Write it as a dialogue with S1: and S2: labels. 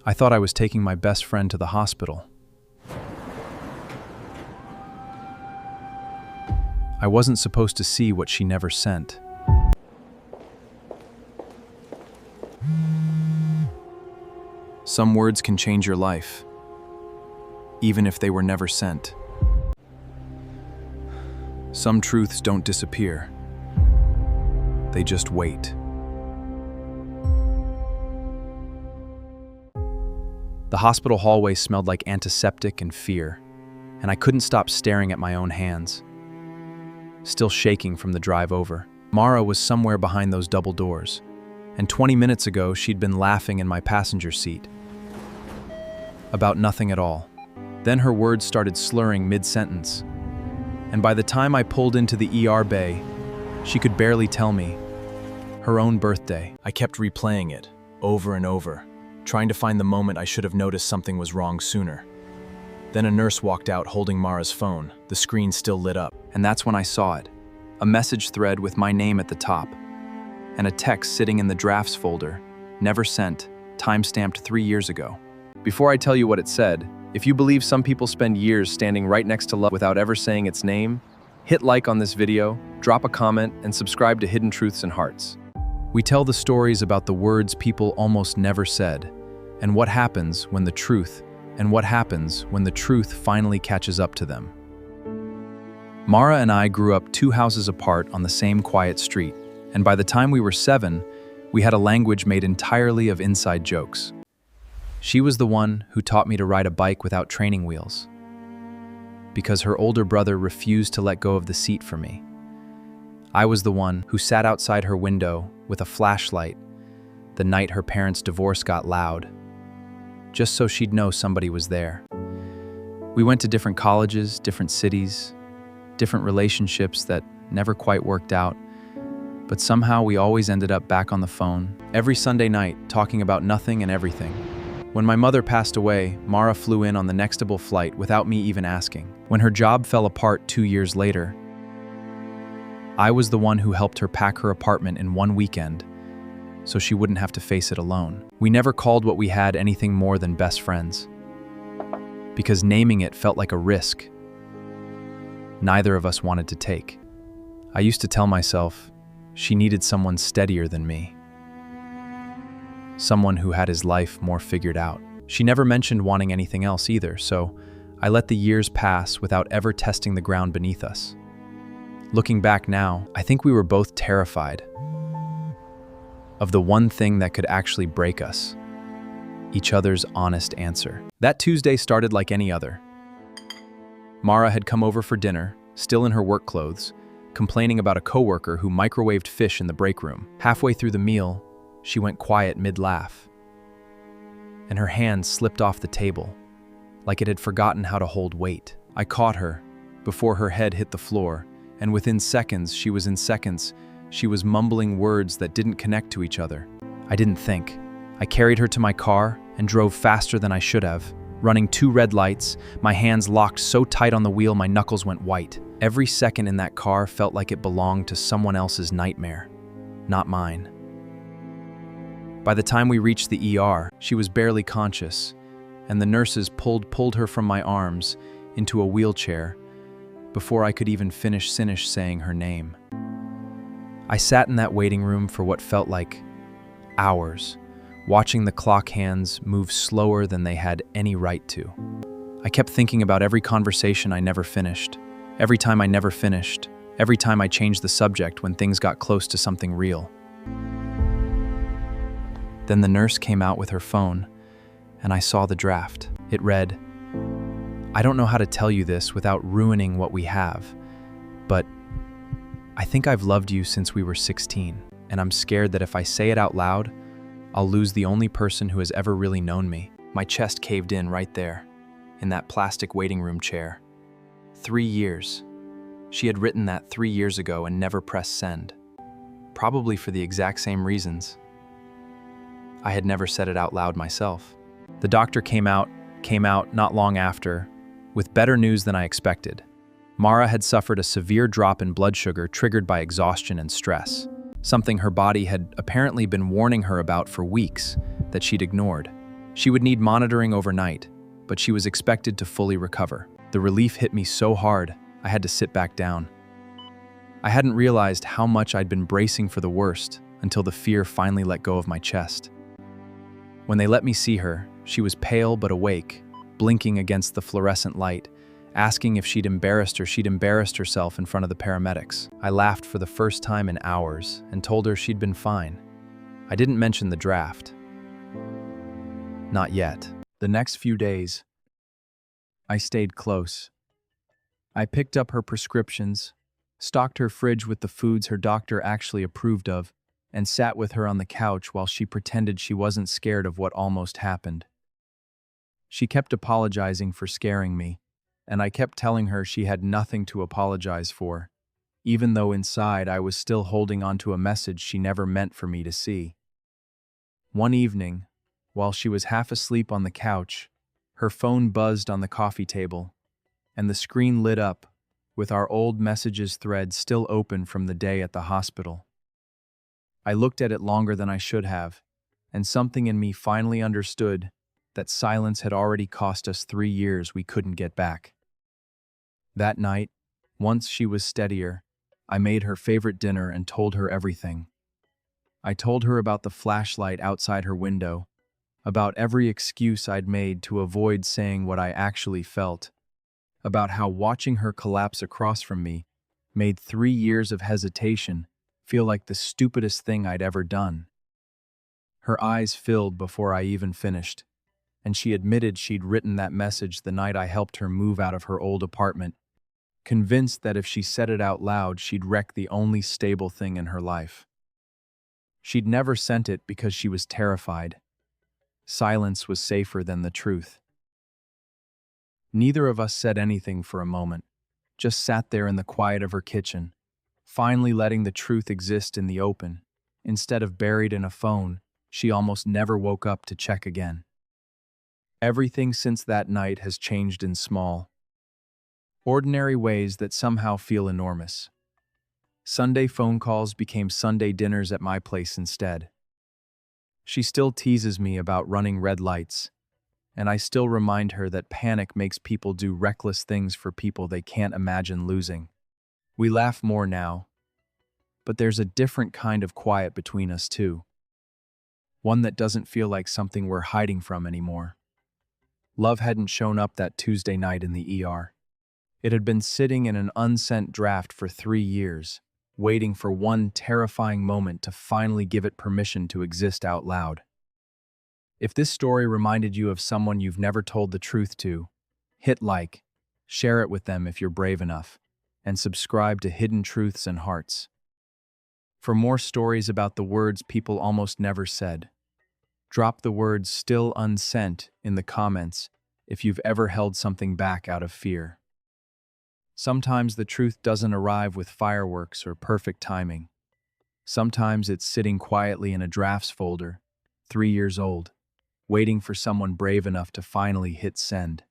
S1: I thought I was taking my best friend to the hospital. I wasn't supposed to see what she never sent. Some words can change your life, even if they were never sent. Some truths don't disappear. They just wait. The hospital hallway smelled like antiseptic and fear, and I couldn't stop staring at my own hands, still shaking from the drive over. Mara was somewhere behind those double doors, and 20 minutes ago she'd been laughing in my passenger seat about nothing at all. Then her words started slurring mid-sentence, and by the time I pulled into the ER bay, she could barely tell me her own birthday. I kept replaying it over and over, trying to find the moment I should have noticed something was wrong sooner. Then a nurse walked out holding Mara's phone, the screen still lit up. And that's when I saw it. A message thread with my name at the top, and a text sitting in the drafts folder, never sent, time-stamped 3 years ago. Before I tell you what it said, if you believe some people spend years standing right next to love without ever saying its name, hit like on this video, drop a comment, and subscribe to Hidden Truths and Hearts. We tell the stories about the words people almost never said, and what happens when the truth finally catches up to them. Mara and I grew up 2 houses apart on the same quiet street, and by the time we were 7, we had a language made entirely of inside jokes. She was the one who taught me to ride a bike without training wheels, because her older brother refused to let go of the seat for me. I was the one who sat outside her window with a flashlight the night her parents' divorce got loud, just so she'd know somebody was there. We went to different colleges, different cities, different relationships that never quite worked out, but somehow we always ended up back on the phone, every Sunday night, talking about nothing and everything. When my mother passed away, Mara flew in on the nextable flight without me even asking. When her job fell apart 2 years later, I was the one who helped her pack her apartment in one weekend, so she wouldn't have to face it alone. We never called what we had anything more than best friends, because naming it felt like a risk neither of us wanted to take. I used to tell myself she needed someone steadier than me, someone who had his life more figured out. She never mentioned wanting anything else either, so I let the years pass without ever testing the ground beneath us. Looking back now, I think we were both terrified of the one thing that could actually break us: each other's honest answer. That Tuesday started like any other. Mara had come over for dinner, still in her work clothes, complaining about a coworker who microwaved fish in the break room. Halfway through the meal, she went quiet mid-laugh, and her hand slipped off the table, like it had forgotten how to hold weight. I caught her before her head hit the floor, and within seconds, she was mumbling words that didn't connect to each other. I didn't think. I carried her to my car and drove faster than I should have, running 2 red lights, my hands locked so tight on the wheel my knuckles went white. Every second in that car felt like it belonged to someone else's nightmare, not mine. By the time we reached the ER, she was barely conscious, and the nurses pulled her from my arms into a wheelchair before I could even finish saying her name. I sat in that waiting room for what felt like hours, watching the clock hands move slower than they had any right to. I kept thinking about every conversation I never finished, every time I never finished, every time I changed the subject when things got close to something real. Then the nurse came out with her phone, and I saw the draft. It read, "I don't know how to tell you this without ruining what we have, but I think I've loved you since we were 16, and I'm scared that if I say it out loud, I'll lose the only person who has ever really known me." My chest caved in right there, in that plastic waiting room chair. 3 years. She had written that 3 years ago and never pressed send. Probably for the exact same reasons. I had never said it out loud myself. The doctor came out not long after, with better news than I expected. Mara had suffered a severe drop in blood sugar triggered by exhaustion and stress, something her body had apparently been warning her about for weeks that she'd ignored. She would need monitoring overnight, but she was expected to fully recover. The relief hit me so hard, I had to sit back down. I hadn't realized how much I'd been bracing for the worst until the fear finally let go of my chest. When they let me see her, she was pale but awake, blinking against the fluorescent light, asking if she'd embarrassed herself in front of the paramedics. I laughed for the first time in hours and told her she'd been fine. I didn't mention the draft. Not yet. The next few days, I stayed close. I picked up her prescriptions, stocked her fridge with the foods her doctor actually approved of, and sat with her on the couch while she pretended she wasn't scared of what almost happened. She kept apologizing for scaring me, and I kept telling her she had nothing to apologize for, even though inside I was still holding on to a message she never meant for me to see. One evening, while she was half asleep on the couch, her phone buzzed on the coffee table, and the screen lit up with our old messages thread still open from the day at the hospital. I looked at it longer than I should have, and something in me finally understood that silence had already cost us 3 years we couldn't get back. That night, once she was steadier, I made her favorite dinner and told her everything. I told her about the flashlight outside her window, about every excuse I'd made to avoid saying what I actually felt, about how watching her collapse across from me made 3 years of hesitation feel like the stupidest thing I'd ever done. Her eyes filled before I even finished, and she admitted she'd written that message the night I helped her move out of her old apartment, convinced that if she said it out loud, she'd wreck the only stable thing in her life. She'd never sent it because she was terrified. Silence was safer than the truth. Neither of us said anything for a moment, just sat there in the quiet of her kitchen, finally letting the truth exist in the open, instead of buried in a phone she almost never woke up to check again. Everything since that night has changed in small, ordinary ways that somehow feel enormous. Sunday phone calls became Sunday dinners at my place instead. She still teases me about running red lights, and I still remind her that panic makes people do reckless things for people they can't imagine losing. We laugh more now, but there's a different kind of quiet between us too. One that doesn't feel like something we're hiding from anymore. Love hadn't shown up that Tuesday night in the ER. It had been sitting in an unsent draft for 3 years, waiting for one terrifying moment to finally give it permission to exist out loud. If this story reminded you of someone you've never told the truth to, hit like, share it with them if you're brave enough, and subscribe to Hidden Truths and Hearts. For more stories about the words people almost never said, drop the words "still unsent" in the comments if you've ever held something back out of fear. Sometimes the truth doesn't arrive with fireworks or perfect timing. Sometimes it's sitting quietly in a drafts folder, 3 years old, waiting for someone brave enough to finally hit send.